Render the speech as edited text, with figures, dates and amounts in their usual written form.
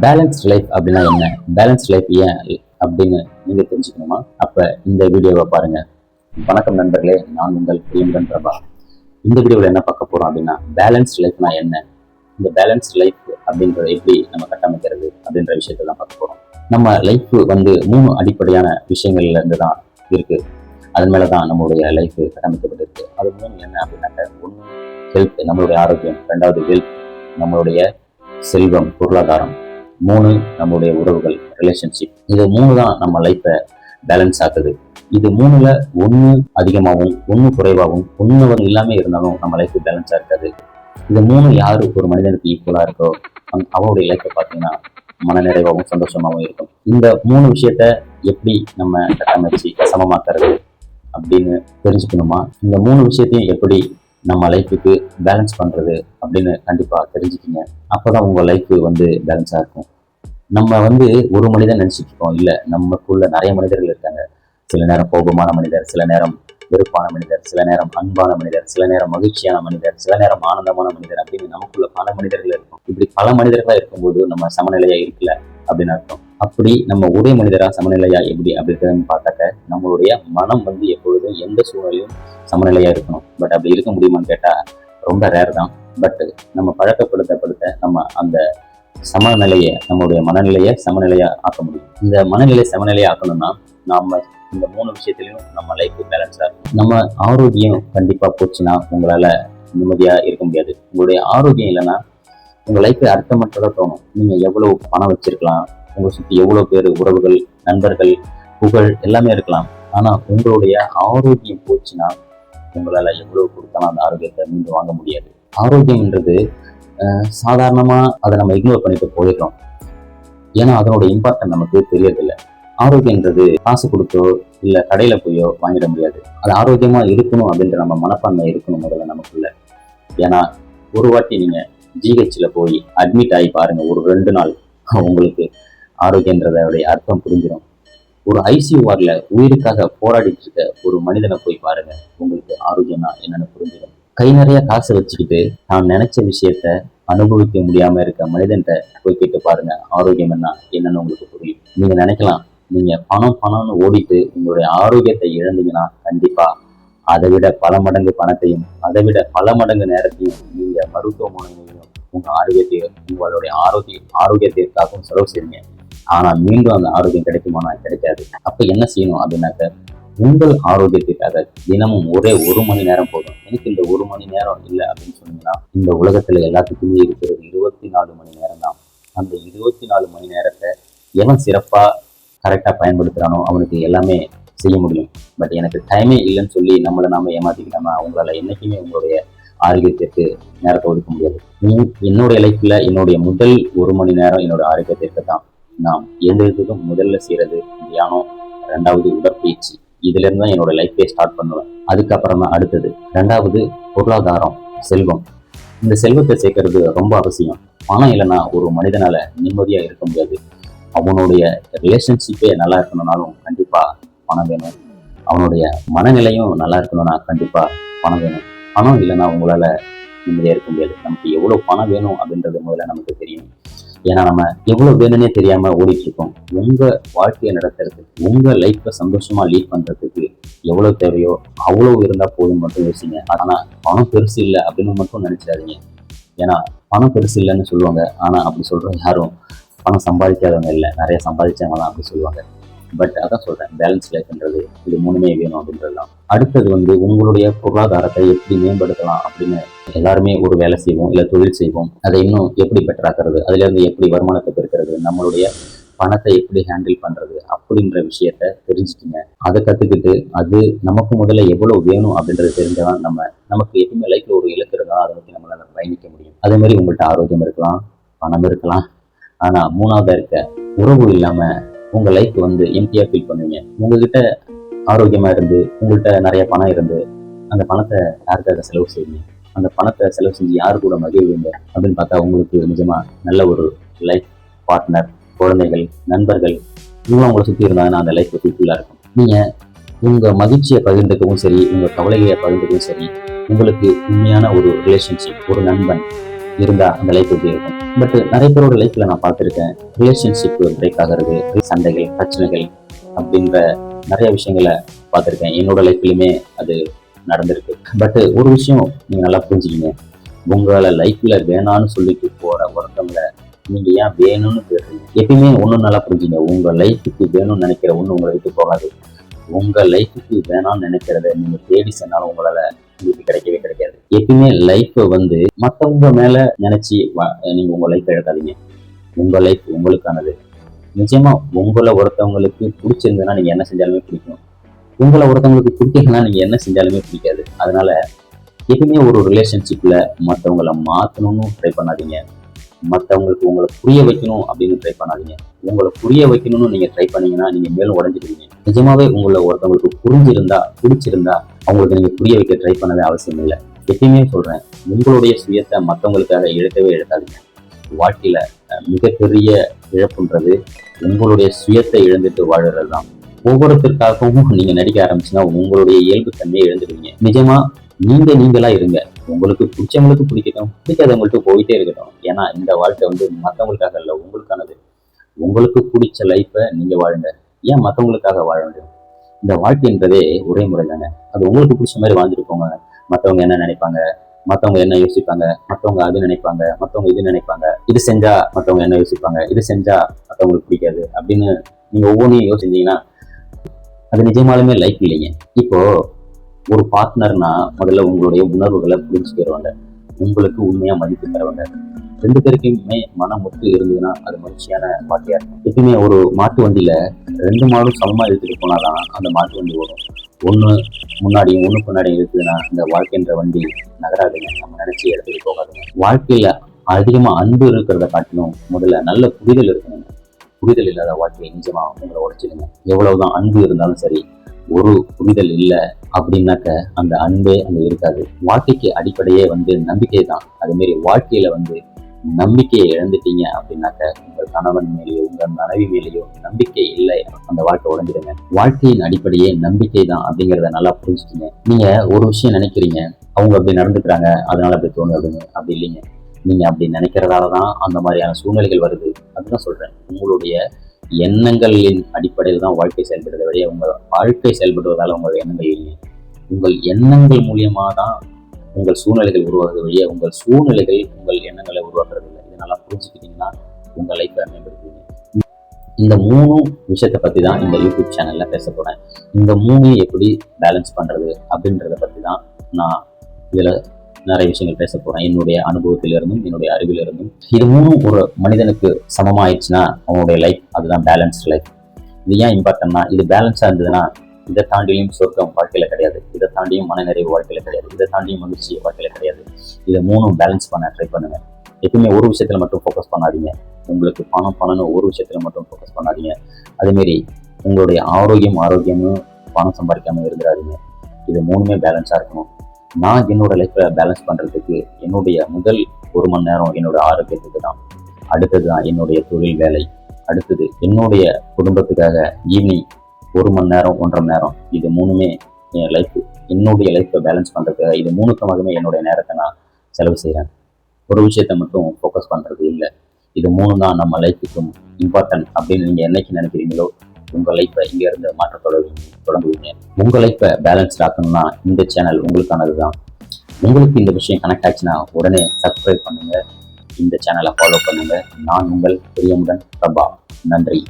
Balanced life அப்படின்னா என்ன? Balanced life ஏன் அப்படின்னு நீங்க தெரிஞ்சுக்கணுமா? அப்ப இந்த வீடியோவை பாருங்க. வணக்கம் நண்பர்களே, நான் உங்கள் பிரியமுடன் பிரபா. இந்த வீடியோவில் என்ன பார்க்க போறோம் அப்படின்னா, பேலன்ஸ்ட் லைஃப்னா என்ன, இந்த பேலன்ஸ்ட் லைஃப் அப்படின்றத எப்படி நம்ம கட்டமைக்கிறது அப்படின்ற விஷயத்தை தான் பார்க்க போறோம். நம்ம லைஃப் வந்து 3 அடிப்படையான விஷயங்கள்ல இருந்து தான் இருக்கு. அதன் மேலதான் நம்மளுடைய லைஃப் கட்டமைக்கப்பட்டிருக்கு. அது 3 என்ன அப்படின்னாக்க, 1 ஹெல்த், நம்மளுடைய ஆரோக்கியம். 2வது வெல்த், நம்மளுடைய செல்வம், பொருளாதாரம். 3 நம்மளுடைய உறவுகள், ரிலேஷன்ஷிப். இது 3 தான் நம்ம லைஃப்பை பேலன்ஸ் ஆக்குது. இது 3ல 1 அதிகமாகவும் 1 குறைவாகவும் 1 இல்லாம இருந்தாலும் நம்ம லைஃப் பேலன்ஸா இருக்காது. இது 3 யாரு ஒரு மனிதனுக்கு ஈக்குவலா இருக்கோ அவனுடைய லைஃப்பை பார்த்தீங்கன்னா மனநிறைவாகவும் சந்தோஷமாகவும் இருக்கும். இந்த 3 விஷயத்த எப்படி நம்ம கட்டமைச்சு சமமாக்குறது அப்படின்னு தெரிஞ்சுக்கணுமா? இந்த 3 விஷயத்தையும் எப்படி நம்ம லைஃபுக்கு பேலன்ஸ் பண்றது அப்படின்னு கண்டிப்பா தெரிஞ்சுக்கிங்க. அப்பதான் உங்க லைஃப் வந்து பேலன்ஸா இருக்கும். நம்ம வந்து ஒரு மனிதன் நினைச்சிட்டு இருக்கோம், இல்ல நமக்குள்ள நிறைய மனிதர்கள் இருக்காங்க. சில நேரம் கோபமான மனிதர், சில நேரம் வெறுப்பான மனிதர், சில நேரம் அன்பான மனிதர், சில நேரம் மகிழ்ச்சியான மனிதர், சில நேரம் ஆனந்தமான மனிதர் அப்படின்னு நமக்குள்ள பல மனிதர்கள் இருக்கும். இப்படி பல மனிதர்களா இருக்கும்போது நம்ம சமநிலையா இருக்கல அப்படின்னு அர்த்தம். அப்படி நம்ம ஒரே மனிதரா சமநிலையா எப்படி அப்படின்றதுன்னு பார்த்தாக்க, நம்மளுடைய மனம் வந்து எப்பொழுதும் எந்த சூழ்நிலையும் சமநிலையா இருக்கணும். பட் அப்படி இருக்க முடியுமான்னு கேட்டா ரொம்ப ரேர் தான். பட் நம்ம பழக்கப்படுத்த நம்ம அந்த சமநிலையை, நம்மளுடைய மனநிலையை சமநிலையா ஆக்க முடியும். இந்த மனநிலை சமநிலையை ஆக்கணும்னா நாம இந்த 3 விஷயத்திலையும் நம்ம லைஃப் பேலன்ஸா இருக்கும். நம்ம ஆரோக்கியம் கண்டிப்பா போச்சுன்னா உங்களால நிம்மதியா இருக்க முடியாது. உங்களுடைய ஆரோக்கியம் இல்லைன்னா உங்க லைஃப் அர்த்தமற்றதா தோணும். நீங்க எவ்வளவு பணம் வச்சிருக்கலாம், உங்களை சுற்றி எவ்வளவு பேர், உறவுகள், நண்பர்கள், புகழ் எல்லாமே இருக்கலாம். ஆனா உங்களுடைய ஆரோக்கியம் போச்சுன்னா உங்களால எவ்வளவு கொடுத்தாலும் அந்த ஆரோக்கியத்தை மீண்டும் வாங்க முடியாது. ஆரோக்கியம்ன்றது சாதாரணமா அதை நம்ம இக்னோர் பண்ணிட்டு போயிடுறோம். ஏன்னா அதனோட இம்பார்ட்டன்ட் நமக்கு தெரியறதில்லை. ஆரோக்கியன்றது காசு கொடுத்தோ இல்ல கடையில போயோ வாங்கிட முடியாது. அது ஆரோக்கியமா இருக்கணும் அப்படின்ற நம்ம மனப்பான்மை இருக்கணும் முதல்ல நமக்குள்ள. ஏன்னா ஒரு வாட்டி நீங்க ஜிஹெச்ல போய் அட்மிட் ஆகி பாருங்க, ஒரு 2 நாள் உங்களுக்கு ஆரோக்கியன்றதோடைய அர்த்தம் புரிஞ்சிடும். ஒரு ஐசியூ வார்டில் உயிருக்காக போராடிட்டு இருக்க ஒரு மனிதனை போய் பாருங்க, உங்களுக்கு ஆரோக்கியம்னா என்னன்னு புரிஞ்சிடும். கை நிறைய காசு வச்சுக்கிட்டு நான் நினைச்ச விஷயத்த அனுபவிக்க முடியாம இருக்க மனிதன்கிட்ட போய் கேட்டு பாருங்க, ஆரோக்கியம் என்னன்னு உங்களுக்கு புரியும். நீங்க நினைக்கலாம், நீங்க பணம்னு ஓடிட்டு உங்களுடைய ஆரோக்கியத்தை இழந்தீங்கன்னா கண்டிப்பா அதை விட பல மடங்கு பணத்தையும், அதை விட பல மடங்கு நேரத்தையும் நீங்க மருத்துவமனையிலையும் உங்க ஆரோக்கியத்தையும் உங்களுடைய ஆரோக்கியத்திற்காகவும் செலவு செய்வீங்க. ஆனா மீண்டும் அந்த ஆரோக்கியம் கிடைக்குமானா கிடைக்காது. அப்ப என்ன செய்யணும் அப்படின்னாக்க, உங்கள் ஆரோக்கியத்திற்காக தினமும் ஒரே 1 மணி நேரம் போதும். எனக்கு இந்த 1 மணி நேரம் இல்லை அப்படின்னு சொன்னீங்கன்னா, இந்த உலகத்துல எல்லாத்துக்குமே இருக்கிறது 24 மணி நேரம் தான். அந்த 24 மணி நேரத்தை எவன் சிறப்பா கரெக்டா பயன்படுத்துறானோ அவனுக்கு எல்லாமே செய்ய முடியும். பட் எனக்கு டைமே இல்லைன்னு சொல்லி நம்மளை நாம ஏமாத்திக்கிட்டோம்னா அவங்களால என்னைக்குமே உங்களுடைய ஆரோக்கியத்திற்கு நேரத்தை ஒதுக்க முடியாது. என்னுடைய லைஃப்ல என்னுடைய முதல் 1 மணி நேரம் என்னோட ஆரோக்கியத்திற்கு தான். நாம் எழுந்ததுக்கும் முதல்ல செய்யறது தியானம், 2வது உடற்பயிற்சி. இதுல இருந்து தான் என்னோட லைஃபே ஸ்டார்ட் பண்ணுவேன். அதுக்கப்புறம் தான் அடுத்தது 2வது பொருளாதாரம், செல்வம். இந்த செல்வத்தை சேர்க்கறது ரொம்ப அவசியம். பணம் இல்லைன்னா ஒரு மனிதனால நிம்மதியா இருக்க முடியாது. அவனுடைய ரிலேஷன்ஷிப்பே நல்லா இருக்கணும்னாலும் கண்டிப்பா பணம் வேணும். அவனுடைய மனநிலையும் நல்லா இருக்கணும்னா கண்டிப்பா பணம் வேணும். பணம் இல்லைன்னா உங்களால நிம்மதியா இருக்க முடியாது. நமக்கு எவ்வளவு பணம் வேணும் அப்படின்றது முதல்ல நமக்கு தெரியும். ஏன்னா நம்ம எவ்வளவு வேணும்னே தெரியாம ஓடிட்டு இருக்கோம். உங்க வாழ்க்கையை நடத்துறதுக்கு, உங்க லைஃப்பை சந்தோஷமா லீட் பண்றதுக்கு எவ்வளவு தேவையோ அவ்வளவு இருந்தா போதும் மட்டும் யோசிங்க. ஆனா பணம் பெருசு இல்லை அப்படின்னு மட்டும் நினைச்சிடாதீங்க. ஏன்னா பணம் பெருசு இல்லைன்னு சொல்லுவாங்க. ஆனா அப்படி சொல்ற யாரும் பணம் சம்பாதிக்காதவங்க இல்லை, நிறைய சம்பாதிச்சவங்க தான் அப்படி சொல்லுவாங்க. பட் அதான் சொல்றேன், பேலன்ஸ் லைஃப்ன்றது இது 3மே வேணும் அப்படின்றது தான். அடுத்தது வந்து உங்களுடைய பொருளாதாரத்தை எப்படி மேம்படுத்தலாம் அப்படின்னு எல்லாருமே ஒரு வேலை செய்வோம், இல்லை தொழில் செய்வோம். அதை இன்னும் எப்படி பெட்டராக்குறது, அதுல இருந்து எப்படி வருமானத்தை பெருக்கிறது, நம்மளுடைய பணத்தை எப்படி ஹேண்டில் பண்றது அப்படின்ற விஷயத்த தெரிஞ்சுக்கிங்க. அதை கத்துக்கிட்டு அது நமக்கு முதல்ல எவ்வளவு வேணும் அப்படின்றது தெரிஞ்சதான் நமக்கு எப்பவுமே லைஃப்ல ஒரு இலக்கு இருந்தாலும் அதை நோக்கி நம்மளால பயணிக்க முடியும். அதே மாதிரி உங்கள்கிட்ட ஆரோக்கியம் இருக்கலாம், பணம் இருக்கலாம், ஆனா 3வதா இருக்க உறவு இல்லாம உங்க லைஃப் வந்து எம்டியா ஃபீல் பண்ணுவீங்க. உங்ககிட்ட ஆரோக்கியமா இருந்து, உங்கள்கிட்ட நிறைய பணம் இருந்து, அந்த பணத்தை யாருக்காக செலவு செய்வீங்க? அந்த பணத்தை செலவு செஞ்சு யாரு கூட மகிழ்வீங்க அப்படின்னு பார்த்தா உங்களுக்கு நிஜமா நல்ல ஒரு லைஃப் பார்ட்னர், குழந்தைகள், நண்பர்கள் இவங்க உங்களை சுற்றி இருந்தாங்கன்னா அந்த லைஃப் ஃபுல்ஃபில்லா இருக்கும். நீங்க உங்க மகிழ்ச்சியை பகிர்ந்துக்கவும் சரி, உங்க கவலைகளை பகிர்ந்துக்கவும் சரி, உங்களுக்கு உண்மையான ஒரு ரிலேஷன்ஷிப், ஒரு நண்பன் இருந்தா அந்த லைஃப் எப்படி இருக்கும். பட் நிறைய பேரோட லைஃப்ல நான் பார்த்துருக்கேன், ரிலேஷன்ஷிப் பிரேக் ஆகிறது, சண்டைகள், பிரச்சனைகள் அப்படின்ற நிறைய விஷயங்களை பார்த்துருக்கேன். என்னோட லைஃப்லயுமே அது நடந்திருக்கு. பட் ஒரு விஷயம் நீங்க நல்லா புரிஞ்சுக்கிங்க, உங்களை லைஃப்ல வேணான்னு சொல்லிட்டு போற ஒருத்தவங்களை நீங்க ஏன் வேணும்னு கேட்குறீங்க. எப்பயுமே ஒண்ணு நல்லா புரிஞ்சுங்க, உங்க லைஃபுக்கு வேணும்னு நினைக்கிற ஒண்ணு உங்களை விட்டு போகாது. உங்க லைஃபுக்கு வேணாம்னு நினைக்கிறத நீங்க தேடி சென்னாலும் உங்களால உங்களுக்கு கிடைக்கவே கிடைக்காது. எப்பயுமே லைஃப் மத்தவங்க மேல நினைச்சு நீங்க உங்க லைஃப் இழக்காதீங்க. உங்க லைஃப் உங்களுக்கானது. நிச்சயமா உங்களை ஒருத்தவங்களுக்கு பிடிச்சிருந்ததுன்னா நீங்க என்ன செஞ்சாலுமே பிடிக்கும். உங்களை ஒருத்தவங்களுக்கு பிடிக்கலன்னா நீங்க என்ன செஞ்சாலுமே பிடிக்காது. அதனால எப்பயுமே ஒரு ரிலேஷன்ஷிப்ல மற்றவங்களை மாற்றணும்னு ட்ரை பண்ணாதீங்க. மற்றவங்களுக்கு உங்களை புரிய வைக்கணும் அப்படின்னு ட்ரை பண்ணாதீங்க. உங்களை புரிய வைக்கணும்னு நீங்க ட்ரை பண்ணீங்கன்னா நீங்க மேலும் உடஞ்சிடுவீங்க. நிஜமாவே உங்களை ஒருத்தவங்களுக்கு புரிஞ்சிருந்தா, பிடிச்சிருந்தா அவங்களுக்கு நீங்க புரிய வைக்க ட்ரை பண்ணவே அவசியம் இல்லை. எப்பயுமே சொல்றேன், உங்களுடைய சுயத்தை மற்றவங்களுக்காக இழக்கவே இழக்காதீங்க. வாழ்க்கையில மிகப்பெரிய இழப்புன்றது உங்களுடைய சுயத்தை இழந்துட்டு வாழறது தான். ஒவ்வொருத்தருக்காகவும் நீங்க நடிக்க ஆரம்பிச்சுன்னா உங்களுடைய இயல்பு தன்மையை இழந்துடுவீங்க. நிஜமா நீங்களா இருங்க. உங்களுக்கு பிடிச்சவங்களுக்கு பிடிக்கட்டும், பிடிக்காதவங்கள்ட்ட போயிட்டே இருக்கட்டும். ஏன்னா இந்த வாழ்க்கை மற்றவங்களுக்காக இல்லை, உங்களுக்கானது. உங்களுக்கு பிடிச்ச லைஃப்பை நீங்க வாழுங்க. ஏன் மற்றவங்களுக்காக வாழ வேண்டும்? இந்த வாழ்க்கைன்றதே ஒரே முறை தாங்க. அது உங்களுக்கு பிடிச்ச மாதிரி வாழ்ந்துட்டு போங்க. மற்றவங்க என்ன நினைப்பாங்க, மற்றவங்க என்ன யோசிப்பாங்க, மற்றவங்க அது நினைப்பாங்க, மற்றவங்க இது நினைப்பாங்க, இது செஞ்சா மற்றவங்க என்ன யோசிப்பாங்க, இது செஞ்சா மற்றவங்களுக்கு பிடிக்காது அப்படின்னு நீங்க ஒவ்வொன்றையும் யோசிச்சீங்கன்னா அது நிஜமாலுமே லைஃப் இல்லைங்க. இப்போ ஒரு பார்ட்னர்னா முதல்ல உங்களுடைய உணர்வுகளை புரிஞ்சுக்கிறவங்க, உங்களுக்கு உண்மையா மதிப்பு தரவங்க. ரெண்டு பேருக்குமே மனம் ஒத்து இருந்ததுன்னா அது மகிழ்ச்சியான வாழ்க்கையா இருக்கும். எப்பயுமே ஒரு மாட்டு வண்டியில ரெண்டு மாடும் சமமா இழுத்துட்டு போனாதான் அந்த மாட்டு வண்டி ஓடும். ஒண்ணு முன்னாடியும் ஒண்ணு பின்னாடியும் இருக்குதுன்னா இந்த வாழ்க்கைன்ற வண்டி நகராதுங்க. நம்ம நினைச்ச இடத்துக்கு போகாதுங்க. வாழ்க்கையில அதிகமா அன்பு இருக்கிறத காட்டிலும் முதல்ல நல்ல புரிதல் இருக்கணுங்க. புரிதல் இல்லாத வாழ்க்கையை நிஜமா உங்களை உடைச்சிடுங்க. எவ்வளவுதான் அன்பு இருந்தாலும் சரி, ஒரு புரிதல் இல்லை அப்படின்னாக்க அந்த அன்பே அங்க இருக்காது. வாழ்க்கைக்கு அடிப்படையே நம்பிக்கை தான். அதே மாதிரி வாழ்க்கையில நம்பிக்கையை இழந்துட்டீங்க அப்படின்னாக்க உங்கள் கணவன் மேலேயோ உங்கள் மனைவி மேலேயோ நம்பிக்கை இல்லை, அந்த வாழ்க்கை உடஞ்சிடுங்க. வாழ்க்கையின் அடிப்படையே நம்பிக்கை தான் அப்படிங்கிறத நல்லா புரிஞ்சுக்கீங்க. நீங்க ஒரு விஷயம் நினைக்கிறீங்க, அவங்க அப்படி நடந்துக்கிறாங்க அதனால அப்படி தோணும் அப்படின்னு. அப்படி இல்லைங்க. நீங்க அப்படி நினைக்கிறதாலதான் அந்த மாதிரியான சூழ்நிலைகள் வருது. அதுதான் சொல்றேன், உங்களுடைய எண்ணங்களின் அடிப்படையில் தான் வாழ்க்கை செயல்படுறத வழியே உங்கள் வாழ்க்கை செயல்படுவதால உங்கள் எண்ணங்கள் இல்லை. உங்கள் எண்ணங்கள் மூலியமா தான் உங்கள் சூழ்நிலைகள் உருவாக்குறது வழியே உங்கள் சூழ்நிலைகள் உங்கள் எண்ணங்களை உருவாக்குறது இல்லை. இதை நல்லா புரிஞ்சுக்கிட்டீங்கன்னா உங்கள் லைஃப்பை மேம்படுத்துவீங்க. இந்த 3 விஷயத்தை பற்றி தான் இந்த யூடியூப் சேனல்ல பேச போறேன். இந்த 3 எப்படி பேலன்ஸ் பண்றது அப்படின்றத பற்றி தான் நான் இதுல நிறைய விஷயங்கள் பேச போறேன். என்னுடைய அனுபவத்திலிருந்தும் என்னுடைய அறிவிலிருந்தும். இது 3 ஒரு மனிதனுக்கு சமமாயிடுச்சுன்னா அவனுடைய லைஃப் அதுதான் பேலன்ஸ்ட் லைஃப். இது ஏன் இம்பார்ட்டன்ட்னா, இது பேலன்ஸா இருந்ததுன்னா இதை தாண்டியும் சொர்க்கம் வாழ்க்கையில கிடையாது, இதை தாண்டியும் மனநிறைவு வாழ்க்கையில கிடையாது, இதை தாண்டியும் மகிழ்ச்சி வாழ்க்கையில கிடையாது. இதை 3 பேலன்ஸ் பண்ண ட்ரை பண்ணுங்க. எப்பவுமே ஒரு விஷயத்துல மட்டும் ஃபோக்கஸ் பண்ணாதீங்க. உங்களுக்கு பணம்னு ஒரு விஷயத்துல மட்டும் ஃபோக்கஸ் பண்ணாதீங்க. அதேமாரி உங்களுடைய ஆரோக்கியம்னு பணம் சம்பாதிக்காம இருந்துடாதீங்க. இது 3மே பேலன்ஸா இருக்கணும். நான் என்னோட லைஃப்பை பேலன்ஸ் பண்றதுக்கு என்னுடைய முதல் 1 மணி நேரம் என்னோட ஆரோக்கியத்துக்கு தான். அடுத்தது தான் என்னுடைய தொழில் வேலை. அடுத்தது என்னுடைய குடும்பத்துக்காக ஈவினிங் 1 மணி நேரம் 1.5 மணி நேரம். இது 3மே என் லைஃப், என்னுடைய லைஃப்பை பேலன்ஸ் பண்றதுக்காக இது 3க்குமாகவே என்னுடைய நேரத்தை நான் செலவு செய்கிறேன். ஒரு விஷயத்த மட்டும் ஃபோக்கஸ் பண்றது இல்லை. இது 3 தான் நம்ம லைஃபுக்கும் இம்பார்ட்டன்ட் அப்படின்னு நீங்க என்னைக்கு நினைக்கிறீங்களோ உங்க லைஃப்பை இங்க இருந்து மாற்ற தொடங்குவீங்க. உங்க லைஃப்பை பேலன்ஸ்ட் ஆக்கணும்னா இந்த சேனல் உங்களுக்கானது தான். உங்களுக்கு இந்த விஷயம் கனெக்ட் ஆச்சுன்னா உடனே சப்ஸ்கிரைப் பண்ணுங்க, இந்த சேனலை ஃபாலோ பண்ணுங்க. நான் உங்கள் பிரியமுடன் பிரபா. நன்றி.